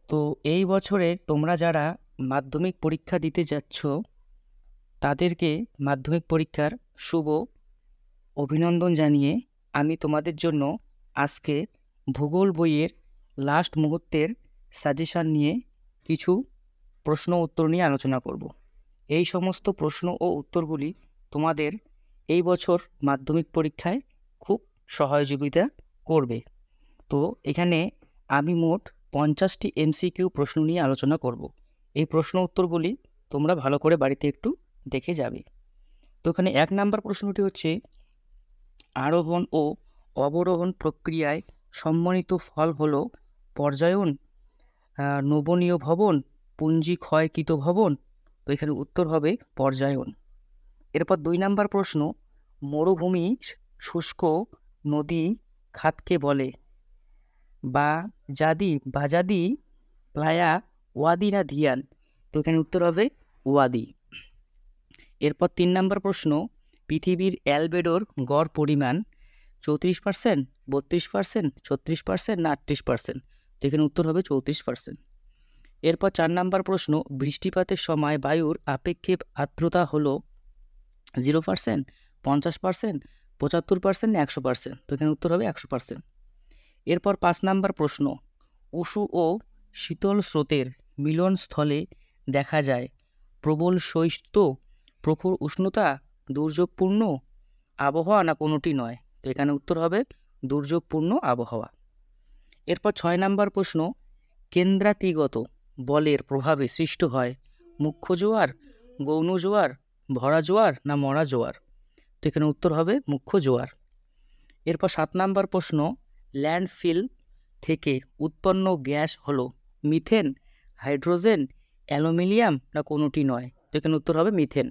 তো এই বছরে তোমরা যারা মাধ্যমিক পরীক্ষা দিতে যাচ্ছ তাদেরকে মাধ্যমিক পরীক্ষার শুভ অভিনন্দন জানিয়ে আমি তোমাদের জন্য আজকে ভূগোল বইয়ের লাস্ট মুহূর্তের সাজেশান নিয়ে কিছু প্রশ্ন উত্তর নিয়ে আলোচনা করব। এই সমস্ত প্রশ্ন ও উত্তরগুলি তোমাদের এই বছর মাধ্যমিক পরীক্ষায় খুব সহযোগিতা করবে। তো এখানে আমি মোট 50টি এমসিকিউ প্রশ্ন নিয়ে আলোচনা করব। এই প্রশ্ন উত্তরগুলি তোমরা ভালো করে বাড়িতে একটু দেখে যাবে। তো এখানে 1 নাম্বার প্রশ্নটি হচ্ছে, আরোহণ ও অবরোহণ প্রক্রিয়ায় সম্মানিত ফল হলো পর্যায়ন, নবনীয় ভবন, পুঞ্জি ক্ষয়কৃত ভবন। তো এখানে উত্তর হবে পর্যায়ন। এরপর 2 নাম্বার প্রশ্ন, মরুভূমি শুষ্ক নদী খাতকে বলে? বাজাদি প্লায়া ওয়াদি না ধিয়ান? তো এখানে উত্তর হবে ওয়াদি। এরপর 3 নাম্বার প্রশ্ন, পৃথিবীর অ্যালবেডোর গড় পরিমাণ 34%, 32%, 36% না 38%? তো এখানে উত্তর হবে 34%। এরপর 4 নাম্বার প্রশ্ন, বৃষ্টিপাতের সময় বায়ুর আপেক্ষিক আর্দ্রতা হলো 0%, 50%, 75% না 100%? তো এখানে উত্তর হবে 100%। এরপর 5 নাম্বার প্রশ্ন, উষ্ণ ও শীতল স্রোতের মিলনস্থলে দেখা যায় প্রবল শৈত্য, প্রখর উষ্ণতা, দুর্যোগপূর্ণ আবহাওয়া না কোনোটি নয়? তো এখানে উত্তর হবে দুর্যোগপূর্ণ আবহাওয়া। এরপর 6 নাম্বার প্রশ্ন, কেন্দ্রাতিগত বলের প্রভাবে সৃষ্ট হয় মুখ্য জোয়ার, গৌণ জোয়ার, ভরা জোয়ার না মরা জোয়ার? তো এখানে উত্তর হবে মুখ্য জোয়ার। এরপর 7 নাম্বার প্রশ্ন, ল্যান্ডফিল থেকে উৎপন্ন গ্যাস হলো মিথেন, হাইড্রোজেন, অ্যালুমিনিয়াম না কোনোটি নয়? তো এখানে উত্তর হবে মিথেন।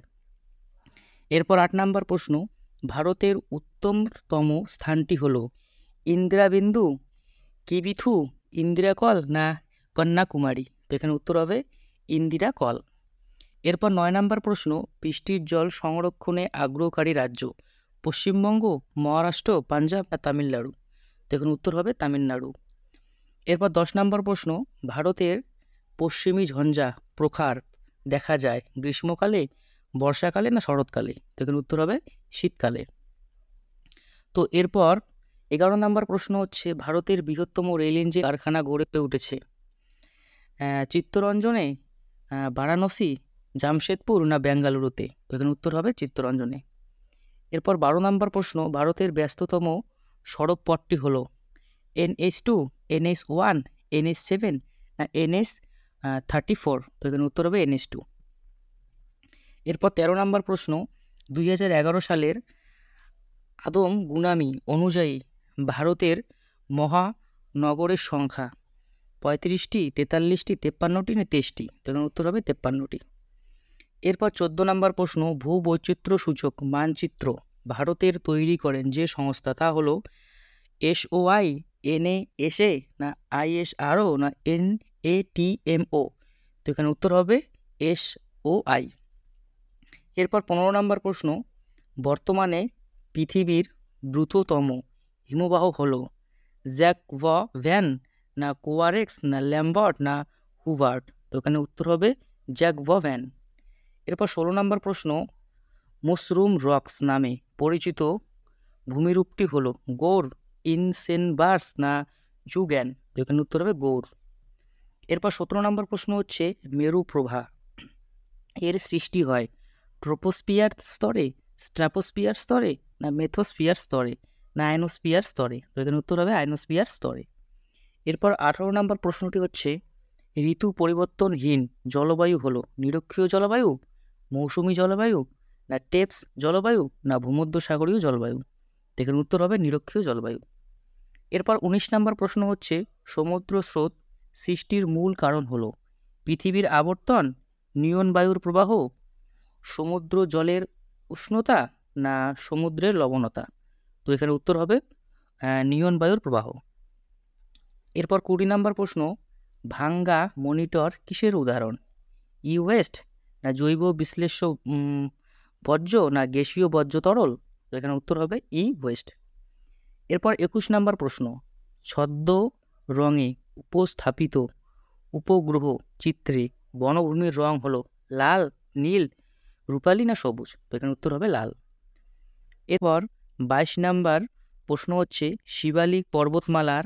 এরপর 8 নাম্বার প্রশ্ন, ভারতের উত্তমতম স্থানটি হলো ইন্দিরাবিন্দু, কিবিথু, ইন্দিরাকল না কন্যাকুমারী? তো এখানে উত্তর হবে ইন্দিরাকল। এরপর 9 নাম্বার প্রশ্ন, বৃষ্টির জল সংরক্ষণে আগ্রহকারী রাজ্য পশ্চিমবঙ্গ, মহারাষ্ট্র, পাঞ্জাব না তামিলনাড়ু? তো এখানে উত্তর হবে তামিলনাড়ু। এরপর 10 নাম্বার প্রশ্ন, ভারতের পশ্চিমী ঝঞ্ঝা প্রখার দেখা যায় গ্রীষ্মকালে, বর্ষাকালে না শরৎকালে? তো এখানে উত্তর হবে শীতকালে। তো এরপর 11 নাম্বার প্রশ্ন হচ্ছে, ভারতের বৃহত্তম রেল ইঞ্জিন কারখানা গড়ে উঠেছে চিত্তরঞ্জনে, বারাণসী, জামশেদপুর না বেঙ্গালুরুতে? তো এখানে উত্তর হবে চিত্তরঞ্জনে। এরপর 12 নাম্বার প্রশ্ন, ভারতের ব্যস্ততম সড়ক পথটি হলো NH2, NH1, NH7 না NH34? তো এখানে উত্তর হবে NH2। এরপর 13 নাম্বার প্রশ্ন, 2011 সালের আদম গুনামি অনুযায়ী ভারতের মহানগরের সংখ্যা 35টি, 43টি, 53টি না 23টি? তো এখানে উত্তর হবে 53টি। এরপর 14 নাম্বার প্রশ্ন, ভূবৈচিত্র্য সূচক মানচিত্র ভারতের তৈরি করেন যে সংস্থা তা হলো SOI, NASA না ISRO না NATMO? তো এখানে উত্তর হবে SOI। এরপর 15 নাম্বার প্রশ্ন, বর্তমানে পৃথিবীর দ্রুততম হিমবাহ হলো জ্যাক ভ্যান না কোয়ারেক্স না ল্যাম্বার্ট না হুবার্ট? তো এখানে উত্তর হবে জ্যাক ভ্যান। এরপর 16 নাম্বার প্রশ্ন, মুশরুম রক্স নামে পরিচিত ভূমিরূপটি হলো গৌড়, ইনসেনবার্স না জুগ্যান? তো এখানে উত্তর হবে গৌড়। এরপর 17 নম্বর প্রশ্ন হচ্ছে, মেরু প্রভা এর সৃষ্টি হয় ট্রোপোস্ফিয়ার স্তরে, স্ট্র্যাটোস্ফিয়ার স্তরে না মেথোস্ফিয়ার স্তরে না আয়নোস্ফিয়ার স্তরে? তো এখানে উত্তর হবে আয়নোস্ফিয়ার স্তরে। এরপর 18 নম্বর প্রশ্নটি হচ্ছে, ঋতু পরিবর্তনহীন জলবায়ু হলো নিরক্ষীয় জলবায়ু, মৌসুমী জলবায়ু না টেপস জলবায়ু না ভূমধ্যসাগরীয় জলবায়ু? তো এখানে উত্তর হবে নিরক্ষীয় জলবায়ু। এরপর 19 নম্বর প্রশ্ন হচ্ছে, সমুদ্র স্রোত সৃষ্টির মূল কারণ হলো পৃথিবীর আবর্তন, নিয়ন বায়ুর প্রবাহ, সমুদ্র জলের উষ্ণতা না সমুদ্রের লবণতা? তো এখানে উত্তর হবে নিয়ন বায়ুর প্রবাহ। এরপর 20 নম্বর প্রশ্ন, ভাঙ্গা মনিটর কিসের উদাহরণ? ওয়েস্ট না জৈব বিশ্লেষ্য বর্জ্য না গ্যাসীয় বর্জ্য তরল? তো এখানে উত্তর হবে ওয়েস্ট। এরপর 21 নম্বর প্রশ্ন, ছদ্ম রঙে উপস্থাপিত উপগ্রহ চিত্রে বনভূমির রং হলো লাল, নীল, রূপালী না সবুজ? তো এখানে উত্তর হবে লাল। এরপর 22 নাম্বার প্রশ্ন হচ্ছে শিবালিক পর্বতমালার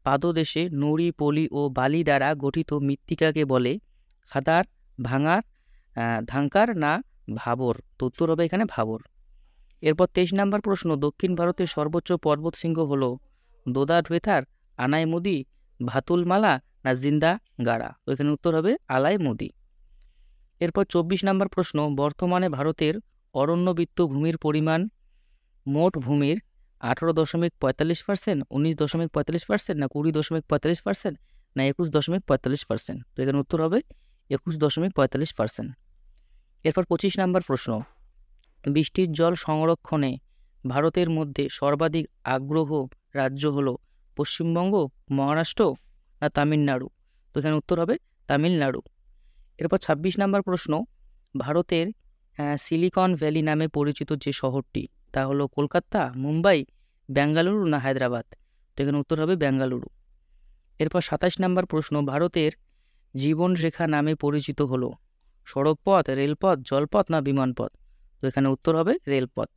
পাদদেশে নুড়ি, পলি ও বালি দ্বারা গঠিত মৃত্তিকাকে বলে খাদার, ভাঙার, ধাঙ্কার না ভাবর? তো উত্তর হবে এখানে ভাবর। এরপর 23 নাম্বার প্রশ্ন দক্ষিণ ভারতের সর্বোচ্চ পর্বত শৃঙ্গ হলো দোদার ভেথার, আনাই মুদি, ভাতুলমালা না জিন্দা গাড়া? তো এখানে উত্তর হবে আলাই মুদি। এরপর 24 নাম্বার প্রশ্ন বর্তমানে ভারতের অরণ্যবৃত্ত ভূমির পরিমাণ মোট ভূমির 18.45%, 19.45% না 20.45% না 21.45%? তো এখানে উত্তর হবে 21.45%। এরপর 25 নাম্বার প্রশ্ন বৃষ্টির জল সংরক্ষণে ভারতের মধ্যে সর্বাধিক আগ্রহ রাজ্য হলো পশ্চিমবঙ্গ, মহারাষ্ট্র না তামিলনাড়ু? তো এখানে উত্তর হবে তামিলনাড়ু। এরপর 26 নাম্বার প্রশ্ন ভারতের সিলিকন ভ্যালি নামে পরিচিত যে শহরটি তা হলো কলকাতা, মুম্বাই, বেঙ্গালুরু না হায়দ্রাবাদ? তো এখানে উত্তর হবে বেঙ্গালুরু। এরপর 27 নাম্বার প্রশ্ন ভারতের জীবনরেখা নামে পরিচিত হলো সড়কপথ, রেলপথ, জলপথ না বিমানপথ? তো এখানে উত্তর হবে রেলপথ।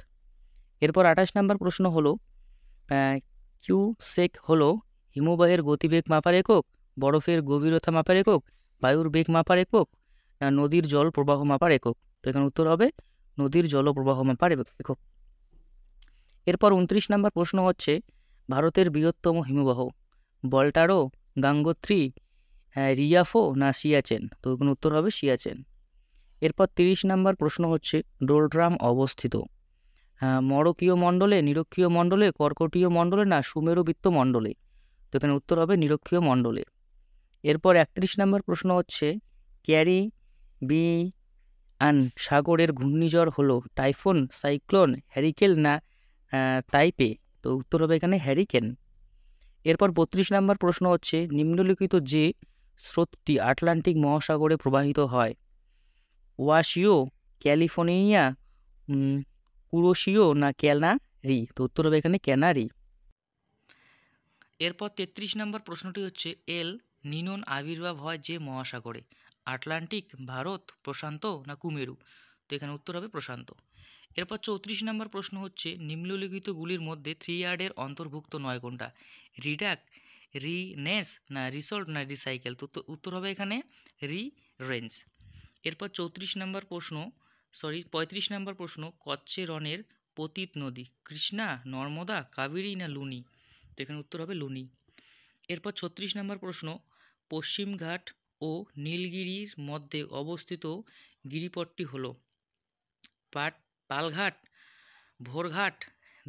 এরপর 28 নাম্বার প্রশ্ন হলো কিউসেক হলো হিমবাহের গতিবেগ মাপার একক, বরফের গভীরতা মাপার একক, বায়ুর বেগ মাপার একক না নদীর জল প্রবাহ মাপার একক? তো এখানে উত্তর হবে নদীর জল প্রবাহ মাপার একক। এরপর 29 নাম্বার প্রশ্ন হচ্ছে ভারতের বৃহত্তম হিমবাহ বল্টারো, গাঙ্গোত্রী, রিয়াফো না সিয়াচেন? তো এখানে উত্তর হবে সিয়াচেন। এরপর 30 নাম্বার প্রশ্ন হচ্ছে ডোলড্রাম অবস্থিত মরকীয় মণ্ডলে, নিরক্ষীয় মণ্ডলে, কর্কটীয় মণ্ডলে না সুমেরুবৃত্ত মণ্ডলে? তো এখানে উত্তর হবে নিরক্ষীয় মণ্ডলে। এরপর 31 নাম্বার প্রশ্ন হচ্ছে ক্যারিবিয়ান সাগরের ঘূর্ণিঝড় হলো টাইফুন, সাইক্লোন, হ্যারিকেন না তাইপে? তো উত্তর হবে এখানে হ্যারিকেন। এরপর 32 নাম্বার প্রশ্ন হচ্ছে নিম্নলিখিত যে স্রোতটি আটলান্টিক মহাসাগরে প্রবাহিত হয় ওয়াশিও, ক্যালিফোর্নিয়া, কুরোশিও না ক্যানারি? তো উত্তর হবে এখানে ক্যানারি। এরপর 33 নম্বর প্রশ্নটি হচ্ছে এল নিনোর আবির্ভাব হয় যে মহাসাগরে আটলান্টিক, ভারত, প্রশান্ত না কুমেরু? তো এখানে উত্তর হবে প্রশান্ত। এরপর 34 নম্বর প্রশ্ন হচ্ছে নিম্নলিখিতগুলির মধ্যে 3 ইয়ার্ডের অন্তর্ভুক্ত নয় কোনটা রিডাক, রিনেস না রিসল্ট না রিসাইকেল? তো উত্তর হবে এখানে রেঞ্জ। এরপর 34 নম্বর প্রশ্ন 35 নম্বর প্রশ্ন কচ্ছে রনের পতিত নদী কৃষ্ণা, নর্মদা, কাবেরী না লুনি? তো এখানে উত্তর হবে লুনি। এরপর 36 নম্বর প্রশ্ন পশ্চিমঘাট ও নীলগিরির মধ্যে অবস্থিত গিরিপথটি হলো পালঘাট, ভোরঘাট,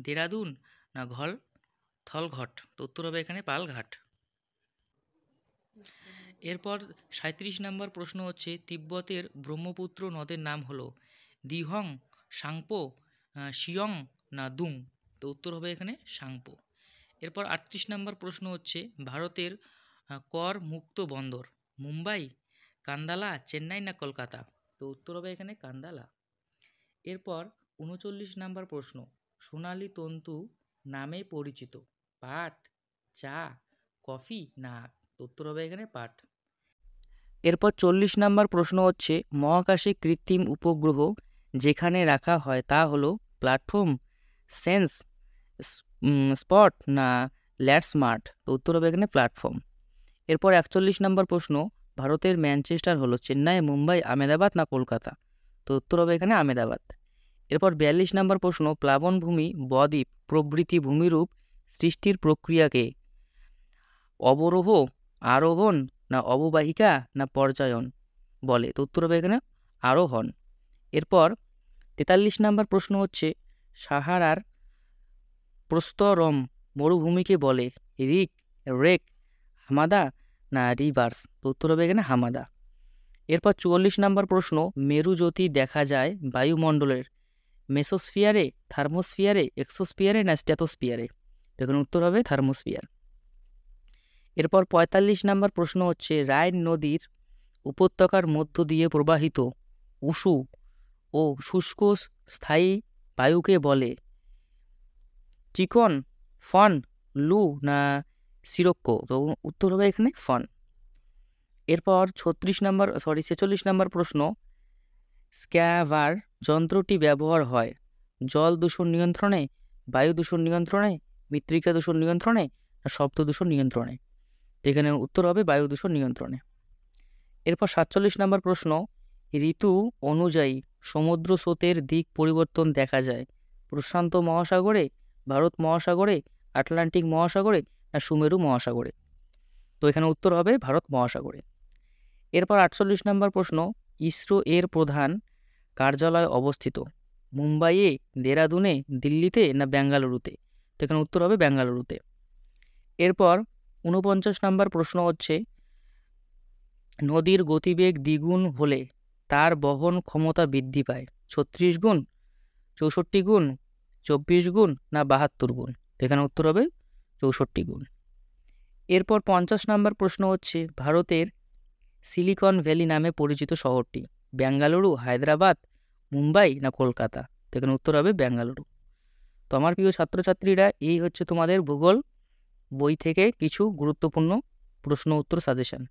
দেরাদুন না থলঘট? তো উত্তর হবে এখানে পালঘাট। এরপর 37 নম্বর প্রশ্ন হচ্ছে তিব্বতের ব্রহ্মপুত্র নদের নাম হলো দিহং, সাংপো, শিয়ং না দুং? তো উত্তর হবে এখানে সাংপো। এরপর 38 নম্বর প্রশ্ন হচ্ছে ভারতের কর মুক্ত বন্দর মুম্বাই, কান্দালা, চেন্নাই না কলকাতা? তো উত্তর হবে এখানে কান্দালা। এরপর 39 নম্বর প্রশ্ন সোনালী তন্তু নামে পরিচিত পাট, চা, কফি না আখ? তো উত্তর হবে এখানে পাট। এরপর 40 নম্বর প্রশ্ন হচ্ছে মহাকাশে কৃত্রিম উপগ্রহ যেখানে রাখা হয় তা হলো প্ল্যাটফর্ম, সেন্স, স্পট না ল্যান্ডস্মার্ট? তো উত্তর হবে এখানে প্ল্যাটফর্ম। এরপর 41 নম্বর প্রশ্ন ভারতের ম্যানচেস্টার হলো চেন্নাই, মুম্বাই, আহমেদাবাদ না কলকাতা? তো উত্তর হবে এখানে আহমেদাবাদ। এরপর 42 নম্বর প্রশ্ন প্লাবনভূমি, বদ্বীপ প্রভৃতি ভূমিরূপ সৃষ্টির প্রক্রিয়াকে অবরোহ, আরোহণ না অববাহিকা না পর্যায়ন বলে? তো উত্তর হবে এখানে আরোহণ। এরপর 43 নম্বর প্রশ্ন হচ্ছে সাহারার প্রস্তরম মরুভূমিকে বলে রেক, হামাদা না রিভার্স? তো উত্তর হবে এখানে হামাদা। এরপর 44 নম্বর প্রশ্ন মেরুজ্যোতি দেখা যায় বায়ুমণ্ডলের মেসোস্ফিয়ারে, থার্মোস্ফিয়ারে, এক্সোস্ফিয়ারে না স্ট্র্যাটোস্ফিয়ারে? তো এখানে উত্তর হবে থার্মোস্ফিয়ার। এরপর 45 নম্বর প্রশ্ন হচ্ছে রাইন নদীর উপত্যকার মধ্য দিয়ে প্রবাহিত উষু ও শুষ্ক স্থায়ী বায়ুকে বলে চিকন, ফন, লু না সিরক্কো? তো উত্তর হবে এখানে ফন। এরপর 46 নম্বর প্রশ্ন, স্ক্যাভার যন্ত্রটি ব্যবহার হয় জল দূষণ নিয়ন্ত্রণে, বায়ু দূষণ নিয়ন্ত্রণে, মৃত্তিকা দূষণ নিয়ন্ত্রণে না শব্দ দূষণ নিয়ন্ত্রণে? তো এখানে উত্তর হবে বায়ু দূষণ নিয়ন্ত্রণে। এরপর 47 নম্বর প্রশ্ন, ঋতু অনুযায়ী সমুদ্র স্রোতের দিক পরিবর্তন দেখা যায় প্রশান্ত মহাসাগরে, ভারত মহাসাগরে, আটলান্টিক মহাসাগরে না সুমেরু মহাসাগরে? তো এখানে উত্তর হবে ভারত মহাসাগরে। এরপর 48 নম্বর প্রশ্ন, ইসরো এর প্রধান কার্যালয় অবস্থিত মুম্বাইয়ে, দেরাদুনে, দিল্লিতে না বেঙ্গালুরুতে? তো এখানে উত্তর হবে বেঙ্গালুরুতে। এরপর 49 নম্বর প্রশ্ন হচ্ছে, নদীর গতিবেগ দ্বিগুণ হলে তার বহন ক্ষমতা বৃদ্ধি পায় 36 গুণ, 64 গুণ, 24 গুণ না 72 গুণ? তো এখানে উত্তর হবে 64 গুণ। এরপর 50 নম্বর প্রশ্ন হচ্ছে, ভারতের সিলিকন ভ্যালি নামে পরিচিত শহরটি বেঙ্গালুরু, হায়দ্রাবাদ, মুম্বাই না কলকাতা? তো এখানে উত্তর হবে বেঙ্গালুরু। তো আমার প্রিয় ছাত্রছাত্রীরা, এই হচ্ছে তোমাদের ভূগোল বই থেকে কিছু গুরুত্বপূর্ণ প্রশ্ন উত্তর সাজেশন।